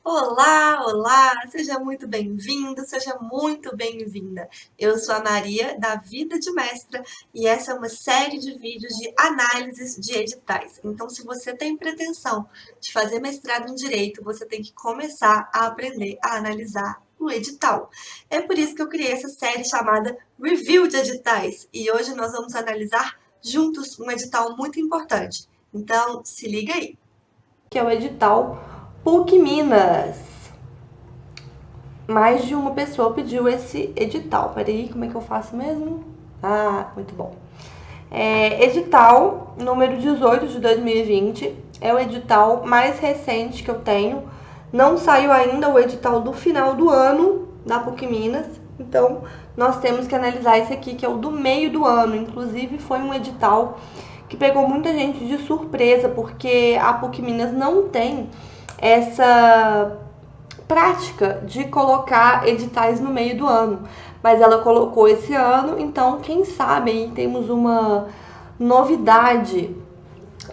Olá, olá! Seja muito bem-vindo, seja muito bem-vinda. Eu sou a Maria, da Vida de Mestra, e essa é uma série de vídeos de análises de editais. Então, se você tem pretensão de fazer mestrado em Direito, você tem que começar a aprender a analisar o edital. É por isso que eu criei essa série chamada Review de Editais, e hoje nós vamos analisar juntos um edital muito importante. Então, se liga aí. Que é o edital PUC Minas. Mais de uma pessoa pediu esse edital. Peraí, como é que eu faço mesmo? Ah, muito bom. Edital número 18 de 2020. É o edital mais recente que eu tenho. Não saiu ainda o edital do final do ano da PUC Minas. Então, nós temos que analisar esse aqui, que é o do meio do ano. Inclusive, foi um edital que pegou muita gente de surpresa, porque a PUC Minas não tem essa prática de colocar editais no meio do ano, mas ela colocou esse ano, então quem sabe aí temos uma novidade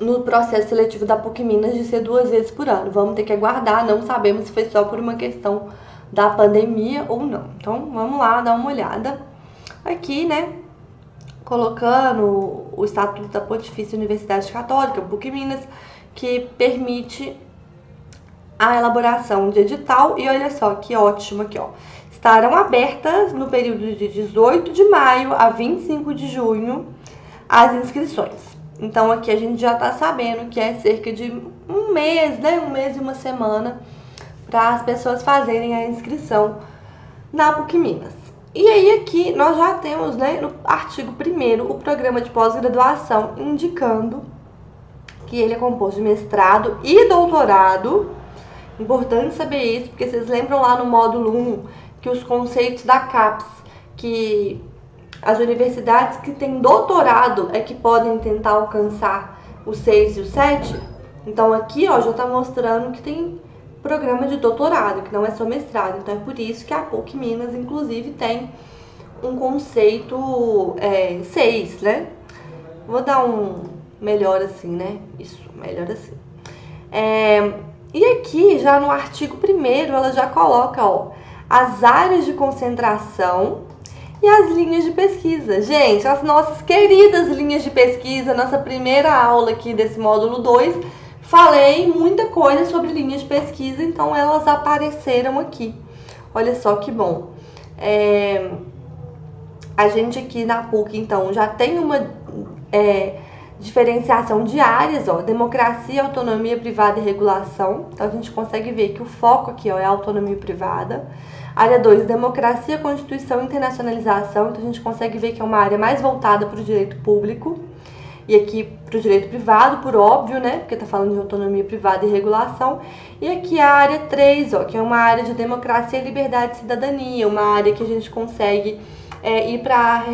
no processo seletivo da PUC Minas de ser 2 vezes por ano. Vamos ter que aguardar, não sabemos se foi só por uma questão da pandemia ou não. Então vamos lá dar uma olhada aqui, né? Colocando o Estatuto da Pontifícia Universidade Católica, PUC Minas, que permite a elaboração de edital. E olha só que ótimo aqui, ó. Estarão abertas no período de 18 de maio a 25 de junho as inscrições. Então aqui a gente já tá sabendo que é cerca de um mês, né? Um mês e uma semana para as pessoas fazerem a inscrição na PUC Minas. E aí aqui nós já temos, né, no artigo 1º, o programa de pós-graduação indicando que ele é composto de mestrado e doutorado. Importante saber isso, porque vocês lembram lá no módulo 1 que os conceitos da CAPES, que as universidades que têm doutorado é que podem tentar alcançar o 6 e o 7? Então aqui, ó, já está mostrando que tem programa de doutorado, que não é só mestrado. Então é por isso que a PUC Minas, inclusive, tem um conceito 6, né? Vou dar um melhor assim, né? Isso, melhor assim. E aqui, já no artigo 1º, ela já coloca, ó, as áreas de concentração e as linhas de pesquisa. Gente, as nossas queridas linhas de pesquisa, nossa primeira aula aqui desse módulo 2, falei muita coisa sobre linhas de pesquisa, então elas apareceram aqui. Olha só que bom. A gente aqui na PUC, então, já tem uma diferenciação de áreas, ó, democracia, autonomia privada e regulação. Então a gente consegue ver que o foco aqui, ó, é a autonomia privada. Área 2, democracia, constituição e internacionalização. Então a gente consegue ver que é uma área mais voltada para o direito público. E aqui para o direito privado, por óbvio, né? Porque tá falando de autonomia privada e regulação. E aqui a área 3, ó, que é uma área de democracia, liberdade e cidadania. Uma área que a gente consegue ir para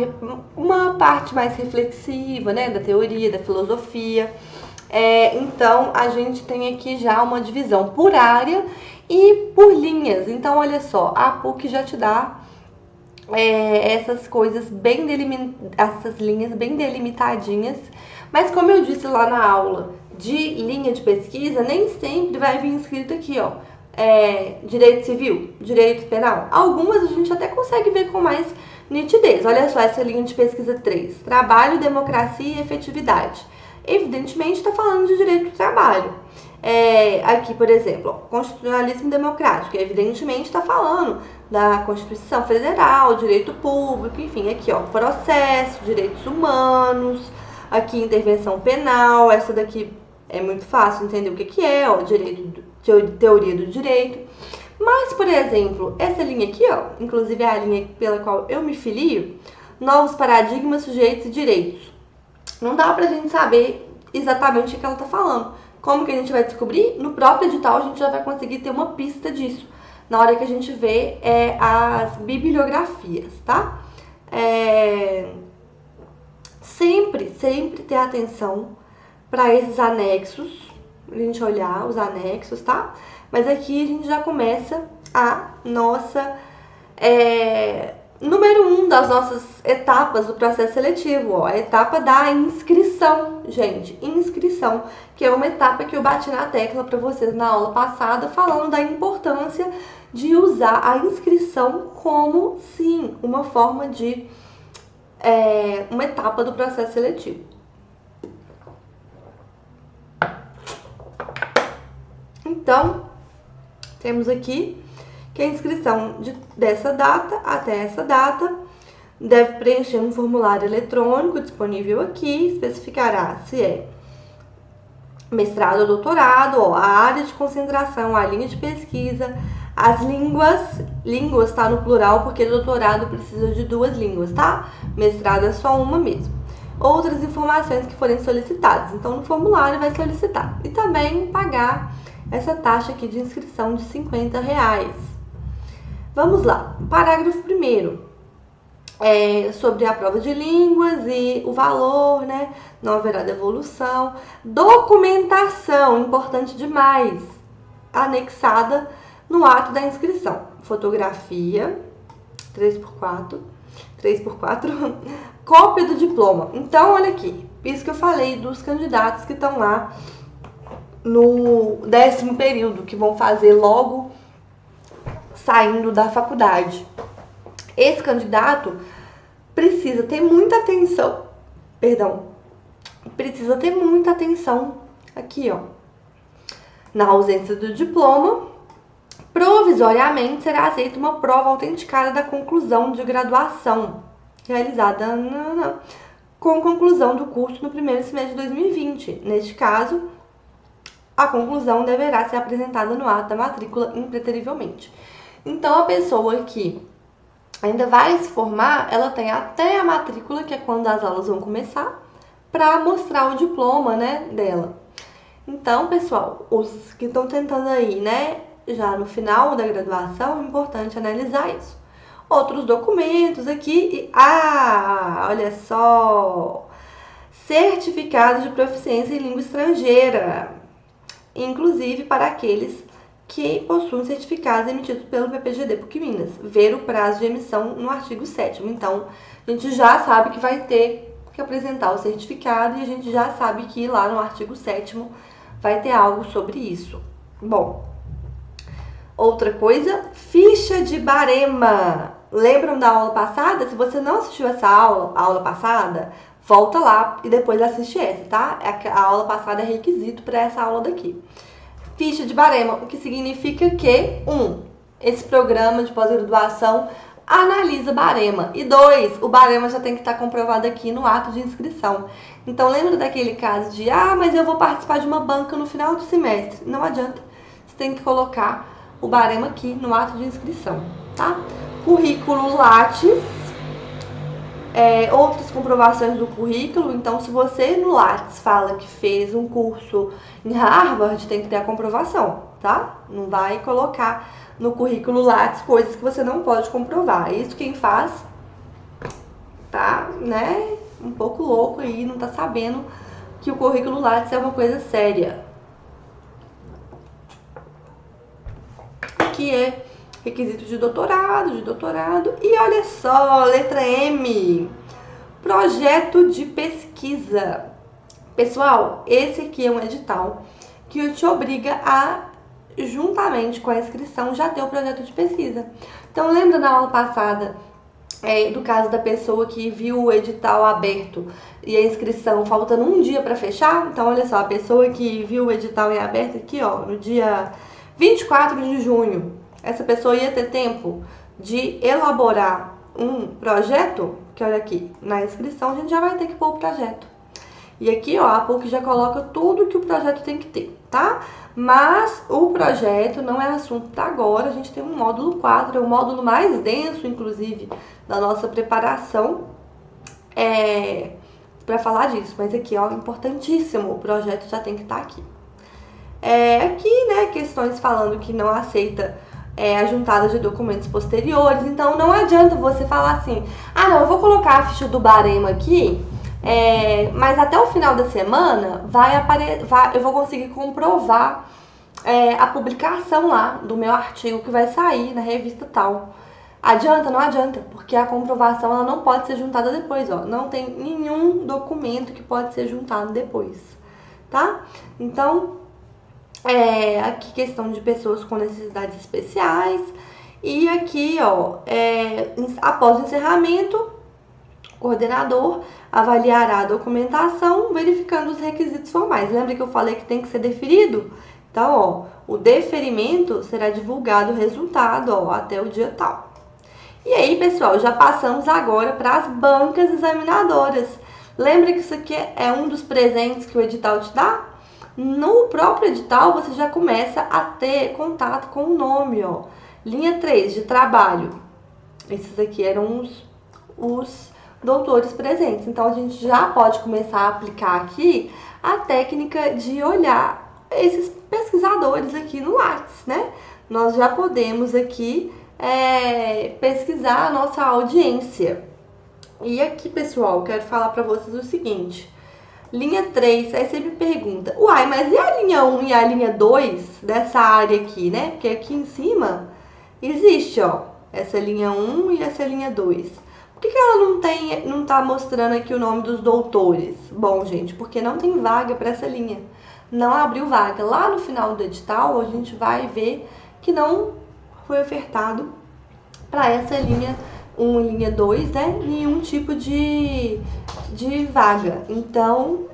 uma parte mais reflexiva, né, da teoria, da filosofia. Então, a gente tem aqui já uma divisão por área e por linhas. Então, olha só, a PUC já te dá essas coisas essas linhas bem delimitadinhas. Mas como eu disse lá na aula de linha de pesquisa, nem sempre vai vir escrito aqui, ó, direito civil, direito penal. Algumas a gente até consegue ver com mais nitidez. Olha só essa linha de pesquisa 3. Trabalho, democracia e efetividade. Evidentemente está falando de direito do trabalho. Aqui, por exemplo, ó, constitucionalismo democrático. Evidentemente está falando da Constituição Federal, direito público, enfim, aqui, ó, processo, direitos humanos, aqui intervenção penal. Essa daqui é muito fácil entender o que é, ó, teoria do direito. Mas, por exemplo, essa linha aqui, ó, inclusive é a linha pela qual eu me filio, novos paradigmas, sujeitos e direitos. Não dá pra gente saber exatamente o que ela tá falando. Como que a gente vai descobrir? No próprio edital a gente já vai conseguir ter uma pista disso, na hora que a gente vê as bibliografias, tá? Sempre ter atenção para esses anexos, a gente olhar os anexos, tá? Mas aqui a gente já começa a nossa número 1 das nossas etapas do processo seletivo, ó, a etapa da inscrição, gente, inscrição, que é uma etapa que eu bati na tecla para vocês na aula passada, falando da importância de usar a inscrição como, sim, uma forma de, uma etapa do processo seletivo. Então, temos aqui que a inscrição dessa data até essa data deve preencher um formulário eletrônico disponível aqui, especificará se é mestrado ou doutorado, ó, a área de concentração, a linha de pesquisa, as línguas tá no plural porque doutorado precisa de 2 línguas, tá? Mestrado é só uma mesmo. Outras informações que forem solicitadas, então no formulário vai solicitar. E também pagar essa taxa aqui de inscrição de R$50. Vamos lá, parágrafo 1º, sobre a prova de línguas e o valor, né? Não haverá devolução. Documentação, importante demais, anexada no ato da inscrição. Fotografia, 3x4, cópia do diploma. Então, olha aqui, isso que eu falei dos candidatos que estão lá no 10º período, que vão fazer logo saindo da faculdade. Esse candidato precisa ter muita atenção, aqui, ó. Na ausência do diploma, provisoriamente será aceita uma prova autenticada da conclusão de graduação, realizada com conclusão do curso no primeiro semestre de 2020. Neste caso, a conclusão deverá ser apresentada no ato da matrícula impreterivelmente. Então, a pessoa que ainda vai se formar, ela tem até a matrícula, que é quando as aulas vão começar, para mostrar o diploma, né, dela. Então, pessoal, os que estão tentando aí, né, já no final da graduação, é importante analisar isso. Outros documentos aqui, olha só, certificado de proficiência em língua estrangeira, inclusive para aqueles que possuem certificados emitidos pelo PPGD PUC Minas. Ver o prazo de emissão no artigo 7º. Então, a gente já sabe que vai ter que apresentar o certificado e a gente já sabe que lá no artigo 7º vai ter algo sobre isso. Bom, outra coisa, ficha de barema. Lembram da aula passada? Se você não assistiu essa aula passada, volta lá e depois assiste essa, tá? A aula passada é requisito para essa aula daqui. Ficha de barema, o que significa que, 1, esse programa de pós-graduação analisa barema. E 2, o barema já tem que estar comprovado aqui no ato de inscrição. Então, lembra daquele caso de, mas eu vou participar de uma banca no final do semestre. Não adianta, você tem que colocar o barema aqui no ato de inscrição, tá? Currículo Lattes, outras comprovações do currículo. Então, se você no Lattes fala que fez um curso em Harvard, tem que ter a comprovação, tá? Não vai colocar no currículo Lattes coisas que você não pode comprovar. Isso quem faz tá, né, um pouco louco aí, não tá sabendo que o currículo Lattes é uma coisa séria. Aqui é requisito de doutorado. E olha só, letra M, projeto de pesquisa. Pessoal, esse aqui é um edital que te obriga a, juntamente com a inscrição, já ter o projeto de pesquisa. Então, lembra da aula passada do caso da pessoa que viu o edital aberto e a inscrição faltando um dia para fechar? Então, olha só, a pessoa que viu o edital em aberto aqui, ó, no dia 24 de junho, essa pessoa ia ter tempo de elaborar um projeto, que olha aqui, na inscrição a gente já vai ter que pôr o projeto. E aqui, ó, a PUC já coloca tudo que o projeto tem que ter, tá? Mas o projeto não é assunto pra agora, a gente tem um módulo 4, é o módulo mais denso, inclusive, da nossa preparação, para falar disso. Mas aqui, ó, importantíssimo, o projeto já tem que estar aqui. Aqui, né, questões falando que não aceita a juntada de documentos posteriores. Então, não adianta você falar assim, não, eu vou colocar a ficha do barema aqui, mas até o final da semana eu vou conseguir comprovar a publicação lá do meu artigo que vai sair na revista tal. Adianta? Não adianta, porque a comprovação ela não pode ser juntada depois, ó. Não tem nenhum documento que pode ser juntado depois, tá? Então, aqui questão de pessoas com necessidades especiais. E aqui, ó, após o encerramento, o coordenador avaliará a documentação, verificando os requisitos formais. Lembra que eu falei que tem que ser deferido? Então, ó, o deferimento será divulgado o resultado, ó, até o dia tal. E aí, pessoal, já passamos agora para as bancas examinadoras. Lembra que isso aqui é um dos presentes que o edital te dá? No próprio edital, você já começa a ter contato com o nome, ó. Linha 3, de trabalho. Esses aqui eram os doutores presentes. Então, a gente já pode começar a aplicar aqui a técnica de olhar esses pesquisadores aqui no Lattes, né? Nós já podemos aqui pesquisar a nossa audiência. E aqui, pessoal, quero falar para vocês o seguinte. Linha 3, aí você me pergunta, uai, mas e a linha 1 e a linha 2 dessa área aqui, né? Porque aqui em cima existe, ó, essa linha 1 e essa linha 2. Por que ela não tá mostrando aqui o nome dos doutores? Bom, gente, porque não tem vaga para essa linha. Não abriu vaga. Lá no final do edital, a gente vai ver que não foi ofertado para essa linha 1 e linha 2, né? Nenhum tipo de vaga. Então,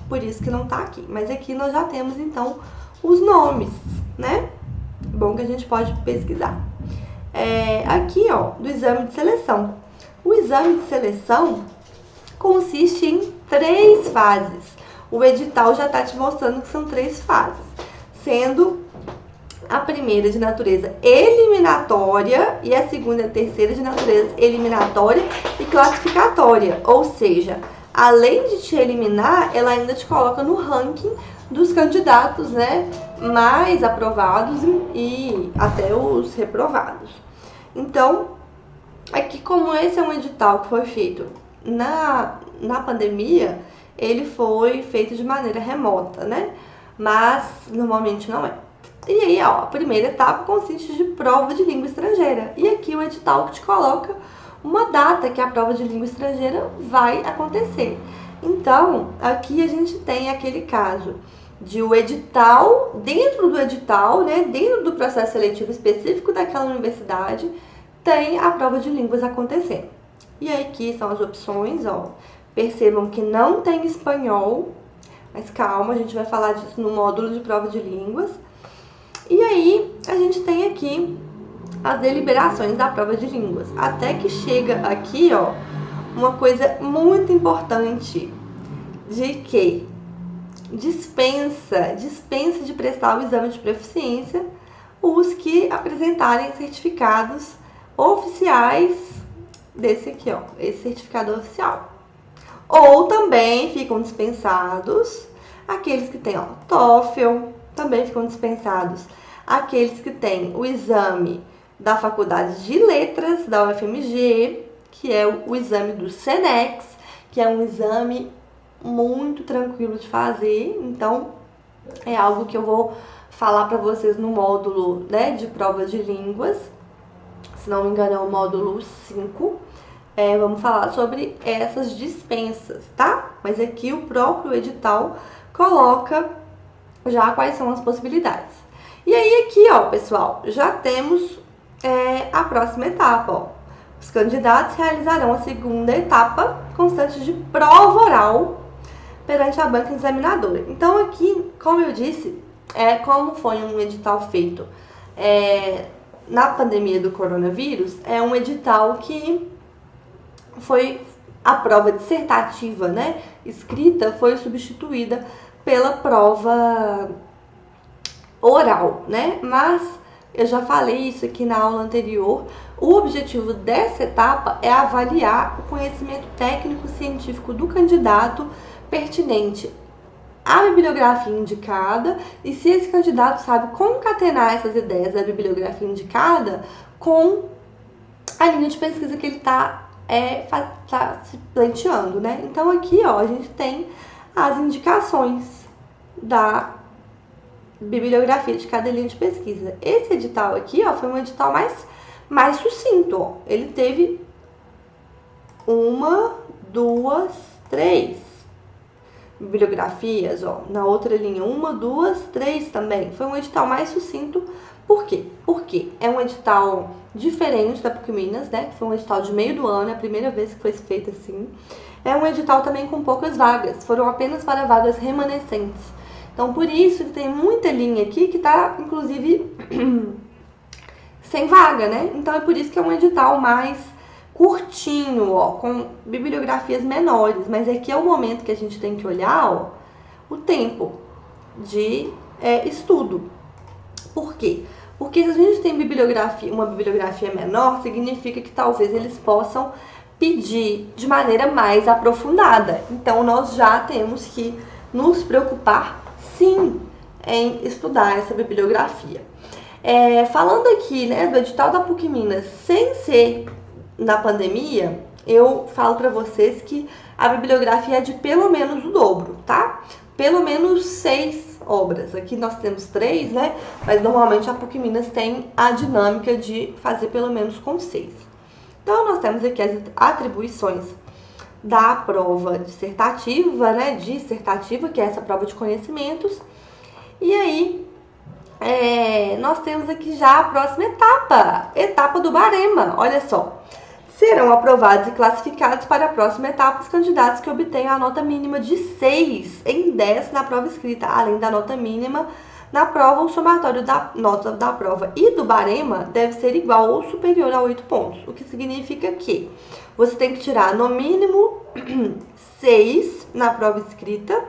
por isso que não tá aqui. Mas aqui nós já temos, então, os nomes, né? Bom que a gente pode pesquisar. Aqui, ó, do exame de seleção. O exame de seleção consiste em 3 fases. O edital já está te mostrando que são 3 fases, sendo a primeira de natureza eliminatória e a segunda e a terceira de natureza eliminatória e classificatória. Ou seja, além de te eliminar, ela ainda te coloca no ranking dos candidatos, né, mais aprovados e até os reprovados. Então, aqui como esse é um edital que foi feito na pandemia, ele foi feito de maneira remota, né? Mas normalmente não é. E aí, ó, a primeira etapa consiste de prova de língua estrangeira. E aqui o edital que te coloca uma data que a prova de língua estrangeira vai acontecer. Então, aqui a gente tem aquele caso de o edital, dentro do edital, né, dentro do processo seletivo específico daquela universidade, tem a prova de línguas acontecendo. E aí aqui são as opções, ó. Percebam que não tem espanhol, mas calma, a gente vai falar disso no módulo de prova de línguas. E aí, a gente tem aqui as deliberações da prova de línguas. Até que chega aqui, ó, uma coisa muito importante, de que dispensa de prestar o exame de proficiência os que apresentarem certificados oficiais desse aqui, ó, esse certificado oficial. Ou também ficam dispensados aqueles que têm, ó, TOEFL, também ficam dispensados aqueles que têm o exame da Faculdade de Letras, da UFMG, que é o exame do SENEX, que é um exame muito tranquilo de fazer. Então, é algo que eu vou falar para vocês no módulo, né, de prova de línguas. Se não me engano, é o módulo 5. Vamos falar sobre essas dispensas, tá? Mas aqui o próprio edital coloca já quais são as possibilidades. E aí aqui, ó, pessoal, já temos a próxima etapa, ó. Os candidatos realizarão a segunda etapa constante de prova oral perante a banca examinadora. Então aqui, como eu disse, como foi um edital feito na pandemia do coronavírus, é um edital que foi a prova dissertativa, né, escrita, foi substituída pela prova oral, né? Mas eu já falei isso aqui na aula anterior. O objetivo dessa etapa é avaliar o conhecimento técnico-científico do candidato pertinente à bibliografia indicada e se esse candidato sabe concatenar essas ideias da bibliografia indicada com a linha de pesquisa que ele está se pleiteando, né? Então aqui, ó, a gente tem as indicações da bibliografia de cada linha de pesquisa. Esse edital aqui, ó, foi um edital mais mais sucinto, ó. Ele teve 1, 2, 3 bibliografias, ó. Na outra linha, 1, 2, 3 também. Foi um edital mais sucinto. Por quê? Porque é um edital diferente da PUC Minas, né? Foi um edital de meio do ano, é a primeira vez que foi feito assim. É um edital também com poucas vagas, foram apenas para vagas remanescentes. Então, por isso que tem muita linha aqui que tá, inclusive, sem vaga, né? Então, é por isso que é um edital mais curtinho, ó, com bibliografias menores. Mas aqui é o momento que a gente tem que olhar, ó, o tempo de estudo. Por quê? Porque se a gente tem uma bibliografia menor, significa que talvez eles possam pedir de maneira mais aprofundada. Então, nós já temos que nos preocupar, sim, em estudar essa bibliografia. Falando aqui, né, do edital da PUC Minas, sem ser na pandemia, eu falo para vocês que a bibliografia é de pelo menos o dobro, tá? Pelo menos 6 obras. Aqui nós temos 3, né? Mas normalmente a PUC Minas tem a dinâmica de fazer pelo menos com 6. Então, nós temos aqui as atribuições da prova dissertativa, né? Dissertativa, que é essa prova de conhecimentos. E aí, nós temos aqui já a próxima etapa do barema. Olha só. Serão aprovados e classificados para a próxima etapa os candidatos que obtenham a nota mínima de 6 em 10 na prova escrita, além da nota mínima na prova. O somatório da nota da prova e do barema deve ser igual ou superior a 8 pontos, o que significa que você tem que tirar no mínimo 6 na prova escrita,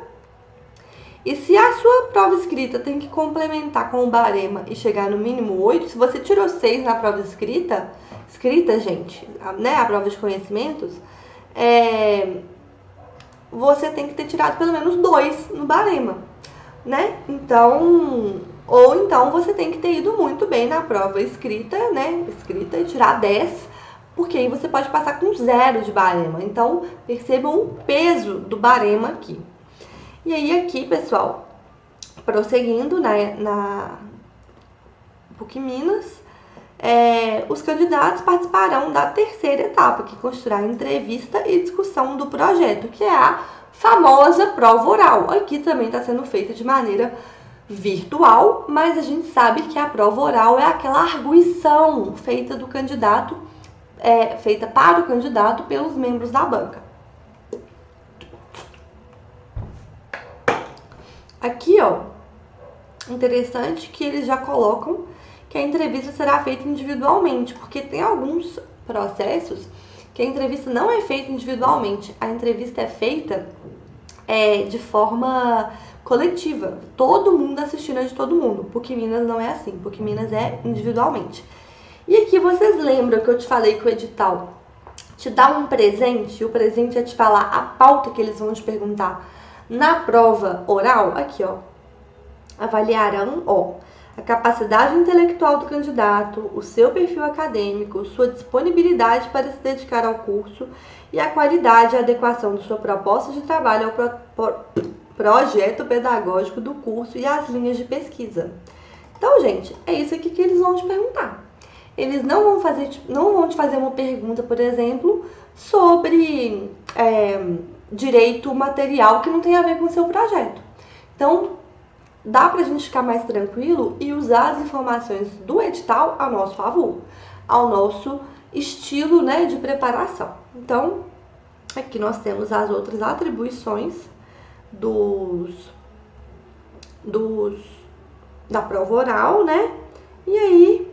e se a sua prova escrita tem que complementar com o barema e chegar no mínimo 8, se você tirou 6 na prova escrita, gente, né, a prova de conhecimentos, você tem que ter tirado pelo menos 2 no barema, né? Então, ou então você tem que ter ido muito bem na prova escrita, né? Escrita e tirar 10, porque aí você pode passar com 0 de barema. Então, percebam o peso do barema aqui. E aí aqui, pessoal, prosseguindo, né, na PUC Minas, os candidatos participarão da terceira etapa, que consistirá em entrevista e discussão do projeto, que é a famosa prova oral. Aqui também está sendo feita de maneira virtual, mas a gente sabe que a prova oral é aquela arguição feita do candidato, feita para o candidato pelos membros da banca. Aqui, ó, interessante que eles já colocam que a entrevista será feita individualmente, porque tem alguns processos que a entrevista não é feita individualmente, a entrevista é feita de forma coletiva, todo mundo assistindo a de todo mundo. PUC Minas não é assim, PUC Minas é individualmente. E aqui vocês lembram que eu te falei que o edital te dá um presente, e o presente é te falar a pauta que eles vão te perguntar na prova oral? Aqui, ó, avaliarão, ó, a capacidade intelectual do candidato, o seu perfil acadêmico, sua disponibilidade para se dedicar ao curso e a qualidade e adequação de sua proposta de trabalho ao projeto pedagógico do curso e às linhas de pesquisa. Então, gente, é isso aqui que eles vão te perguntar. Eles não vão te fazer uma pergunta, por exemplo, sobre direito material que não tem a ver com o seu projeto. Então, dá pra gente ficar mais tranquilo e usar as informações do edital a nosso favor, ao nosso estilo, né, de preparação. Então, aqui nós temos as outras atribuições da prova oral, né? E aí,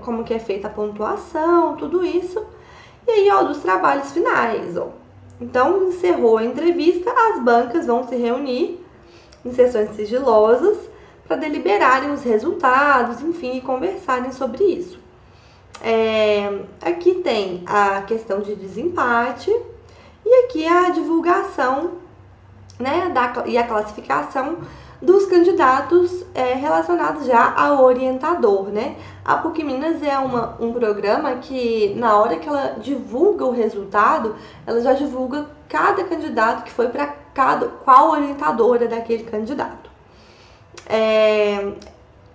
como que é feita a pontuação, tudo isso. E aí, ó, dos trabalhos finais, ó. Então, encerrou a entrevista, as bancas vão se reunir em sessões sigilosas para deliberarem os resultados, enfim, e conversarem sobre isso. Aqui tem a questão de desempate e aqui a divulgação, né, e a classificação dos candidatos relacionados já ao orientador, né? A PUC Minas é um programa que, na hora que ela divulga o resultado, ela já divulga cada candidato que foi para qual orientadora daquele candidato.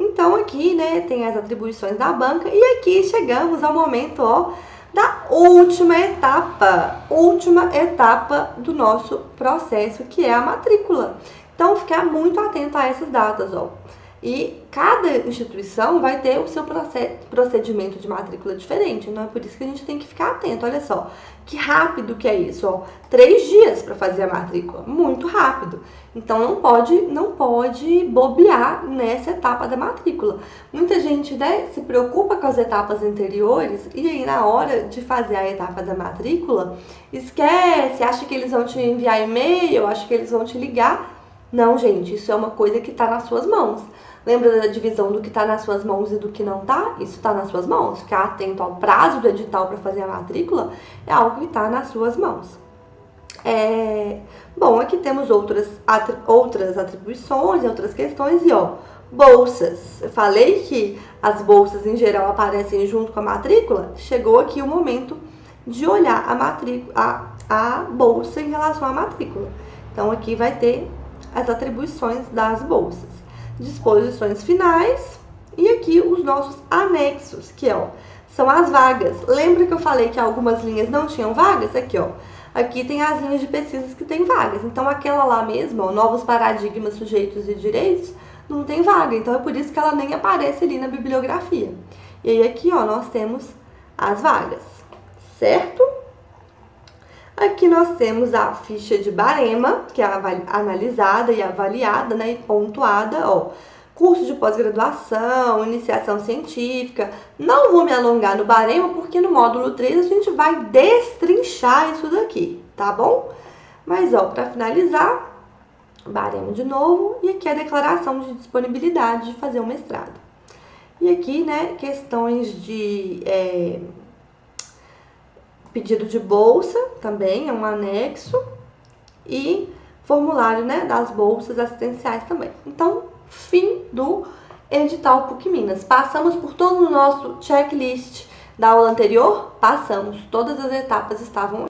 Então aqui, né, tem as atribuições da banca e aqui chegamos ao momento, ó, da última etapa do nosso processo, que é a matrícula. Então, ficar muito atento a essas datas, ó. E cada instituição vai ter o seu procedimento de matrícula diferente, então é por isso que a gente tem que ficar atento. Olha só, que rápido que é isso, ó. 3 dias para fazer a matrícula, muito rápido. Então não pode bobear nessa etapa da matrícula. Muita gente, né, se preocupa com as etapas anteriores e aí na hora de fazer a etapa da matrícula, esquece, acha que eles vão te enviar e-mail, acha que eles vão te ligar. Não, gente, isso é uma coisa que está nas suas mãos. Lembra da divisão do que está nas suas mãos e do que não está? Isso está nas suas mãos. Ficar atento ao prazo do edital para fazer a matrícula é algo que está nas suas mãos. Bom, aqui temos outras atribuições, outras questões e, ó, bolsas. Eu falei que as bolsas em geral aparecem junto com a matrícula. Chegou aqui o momento de olhar a bolsa em relação à matrícula. Então, aqui vai ter as atribuições das bolsas. Disposições finais e aqui os nossos anexos, que ó, são as vagas. Lembra que eu falei que algumas linhas não tinham vagas? Aqui, ó. Aqui tem as linhas de pesquisas que tem vagas. Então, aquela lá mesmo, ó, novos paradigmas, sujeitos e direitos, não tem vaga. Então, é por isso que ela nem aparece ali na bibliografia. E aí, aqui, ó, nós temos as vagas, certo? Aqui nós temos a ficha de barema, que é analisada e avaliada, né, e pontuada, ó. Curso de pós-graduação, iniciação científica. Não vou me alongar no barema, porque no módulo 3 a gente vai destrinchar isso daqui, tá bom? Mas, ó, para finalizar, barema de novo, e aqui a declaração de disponibilidade de fazer o mestrado. E aqui, né, questões de pedido de bolsa, também é um anexo, e formulário, né, das bolsas assistenciais também. Então, fim do edital PUC Minas. Passamos por todo o nosso checklist da aula anterior? Passamos. Todas as etapas estavam